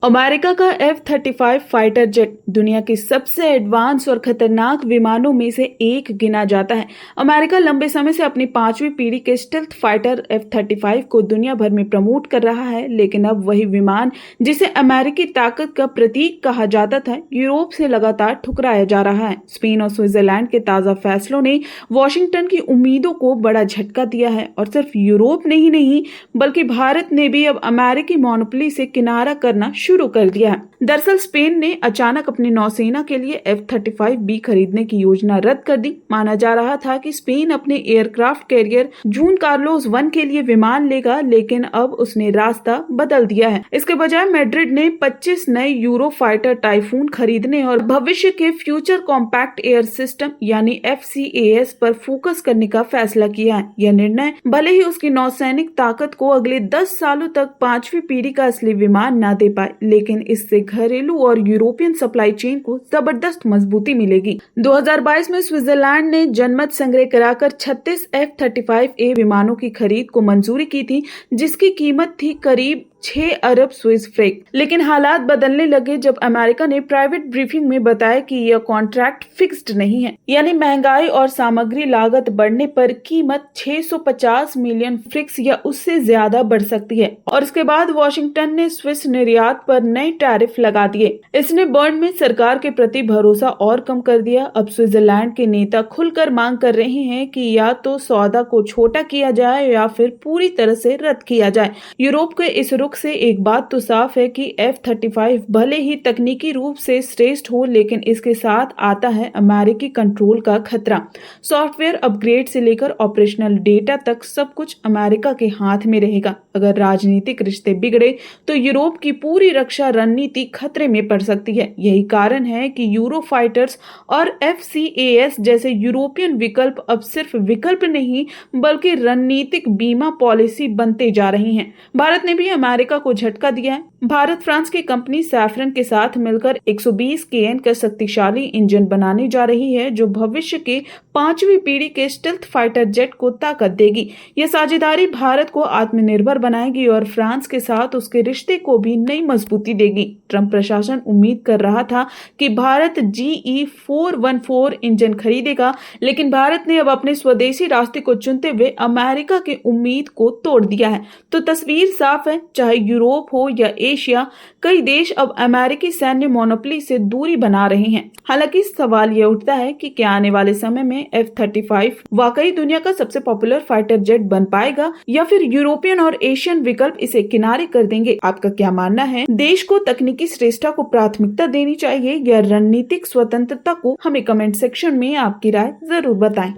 America का F-35 fighter jet दुनिया के सबसे एडवांस और खतरनाक विमानों में से एक गिना जाता है। अमेरिका लंबे समय से अपनी 5वीं पीढ़ी के स्टेल्थ फाइटर F-35 को दुनिया भर में प्रमोट कर रहा है, लेकिन अब वही विमान जिसे अमेरिकी ताकत का प्रतीक कहा जाता था, यूरोप से लगातार ठुकराया जा रहा है। स्पेन और स्विट्जरलैंड के ताजा फैसलों ने वॉशिंगटन की उम्मीदों को बड़ा झटका दिया है और सिर्फ यूरोप ने ही नहीं बल्कि भारत ने भी अब अमेरिकी मोनोपोली से किनारा करना शुरू कर दिया है। दरअसल स्पेन ने अचानक अपनी नौसेना के लिए F-35B खरीदने की योजना रद्द कर दी। माना जा रहा था कि स्पेन अपने एयरक्राफ्ट कैरियर जून कार्लोस 1 के लिए विमान लेगा, लेकिन अब उसने रास्ता बदल दिया है। इसके बजाय मैड्रिड ने 25 नए यूरो फाइटर टाइफून खरीदने और भविष्य के फ्यूचर कॉम्पैक्ट एयर सिस्टम यानी FCAS पर फोकस करने का फैसला किया है। यह निर्णय भले ही उसकी नौसैनिक ताकत को अगले 10 सालों तक 5वीं पीढ़ी का असली विमान न दे पाए, लेकिन इससे घरेलू और यूरोपियन सप्लाई चेन को जबरदस्त मजबूती मिलेगी। 2022 में स्विट्जरलैंड ने जनमत संग्रह कराकर 36 F-35A विमानों की खरीद को मंजूरी की थी, जिसकी कीमत थी करीब 6 अरब स्विस फ्रैंक। लेकिन हालात बदलने लगे जब अमेरिका ने प्राइवेट ब्रीफिंग में बताया कि यह कॉन्ट्रैक्ट फिक्स्ड नहीं है, यानी महंगाई और सामग्री लागत बढ़ने पर कीमत 650 मिलियन फ्रिक्स या उससे ज्यादा बढ़ सकती है। और इसके बाद वॉशिंगटन ने स्विस निर्यात पर नए टैरिफ लगा दिए। इसने बर्न में सरकार के प्रति भरोसा और कम कर दिया। अब स्विट्जरलैंड के नेता खुलकर मांग कर रहे हैं कि या तो सौदा को छोटा किया जाए या फिर पूरी तरह से रद्द किया जाए। यूरोप के इस से एक बात तो साफ है कि F-35 भले ही तकनीकी रूप से श्रेष्ठ हो, लेकिन इसके साथ आता है अमेरिकी कंट्रोल का खतरा। सॉफ्टवेयर अपग्रेड से लेकर ऑपरेशनल डेटा तक सब कुछ अमेरिका के हाथ में रहेगा। अगर राजनीतिक रिश्ते बिगड़े तो यूरोप की पूरी रक्षा रणनीति खतरे में पड़ सकती है। यही कारण है कि यूरो फाइटर्स और FCAS जैसे यूरोपियन विकल्प अब सिर्फ विकल्प नहीं बल्कि रणनीतिक बीमा पॉलिसी बनते जा रही हैं। भारत ने भी अमेरिका को झटका दिया है। भारत फ्रांस की कंपनी सैफरन के साथ मिलकर 120 KN का शक्तिशाली इंजन बनाने जा रही है, जो भविष्य के 5वीं पीढ़ी के स्टेल्थ फाइटर जेट को ताकत देगी। यह साझेदारी भारत को आत्मनिर्भर बनाएगी और फ्रांस के साथ उसके रिश्ते को भी नई मजबूती देगी। ट्रंप प्रशासन उम्मीद कर रहा था कि भारत GE 414 इंजन खरीदेगा, लेकिन भारत ने अब अपने स्वदेशी रास्ते को चुनते हुए अमेरिका की उम्मीद को तोड़ दिया है। तो तस्वीर साफ है, चाहे यूरोप हो या एशिया, कई देश अब अमेरिकी सैन्य मोनोपोली से दूरी बना रहे हैं। हालांकि सवाल यह उठता है कि क्या आने वाले समय में F-35 वाकई दुनिया का सबसे पॉपुलर फाइटर जेट बन पाएगा या फिर यूरोपियन और एशियन विकल्प इसे किनारे कर देंगे। आपका क्या मानना है? देश को तकनीकी श्रेष्ठता को प्राथमिकता देनी चाहिए या रणनीतिक स्वतंत्रता को? हमें कमेंट सेक्शन में आपकी राय जरूर बताएं।